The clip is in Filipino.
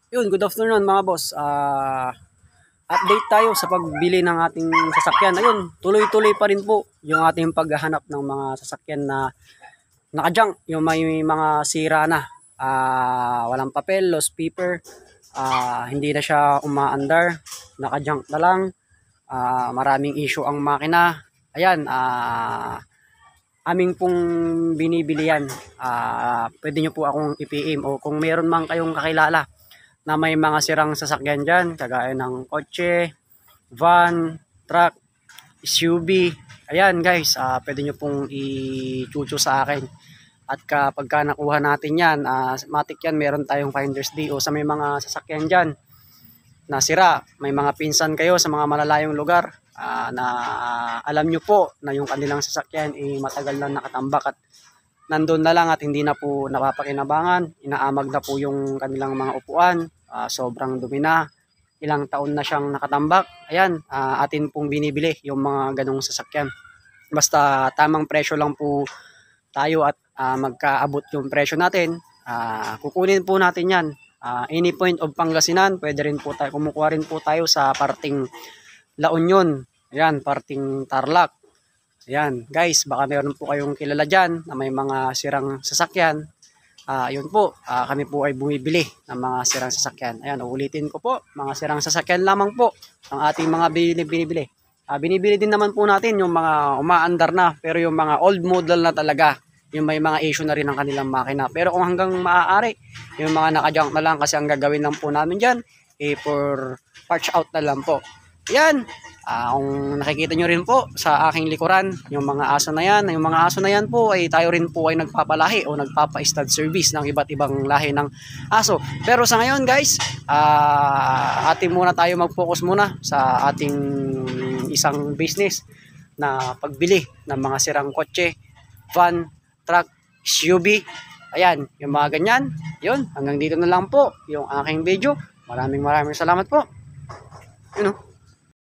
Yun, good afternoon mga boss. Update tayo sa pagbili ng ating sasakyan. Ayun, tuloy-tuloy pa rin po yung ating paghahanap ng mga sasakyan na naka-junk, yung may mga sira na. Walang papel, lost paper, hindi na siya umaandar, naka-junk na lang, maraming issue ang makina. Ayan, aming pong binibili yan. Pwede nyo po akong i-PM o kung meron man kayong kakilala na may mga sirang sasakyan dyan, kagaya ng kotse, van, truck, SUV. Ayan guys, pwede nyo pong i-chucho sa akin. At kapag nakuha natin yan, matik yan, meron tayong finder's day o sa may mga sasakyan dyan na sira. May mga pinsan kayo sa mga malalayong lugar na alam nyo po na yung kanilang sasakyan matagal na nakatambak at nandun na lang at hindi na po napapakinabangan, inaamag na po yung kanilang mga upuan, sobrang dumi na, ilang taon na siyang nakatambak. Ayan, atin pong binibili yung mga ganong sasakyan. Basta tamang presyo lang po tayo at magkaabot yung presyo natin, kukunin po natin yan. Any point of Pangasinan, pwede rin po tayo, kumukuha rin po tayo sa parting La Union, ayan, parting Tarlac. Ayan, guys, baka meron po kayong kilala dyan na may mga sirang sasakyan. Yun po, kami po ay bumibili ng mga sirang sasakyan. Ayan, ulitin ko po, mga sirang sasakyan lamang po ang ating mga binibili. Binibili din naman po natin yung mga umaandar na, pero yung mga old model na talaga, yung may mga issue na rin ang kanilang makina. Pero kung hanggang maaari, yung mga naka-junk na lang kasi ang gagawin lang po namin dyan, for patch out na lang po. Yan, kung nakikita nyo rin po sa aking likuran, yung mga aso na yan, po ay tayo rin po ay nagpapalahi o nagpapa-stud service ng iba't ibang lahi ng aso. Pero sa ngayon guys, atin muna tayo mag-focus muna sa ating isang business na pagbili ng mga sirang kotse, van, truck, SUV. Ayan, yung mga ganyan. Yun, hanggang dito na lang po yung aking video. Maraming salamat po. You know.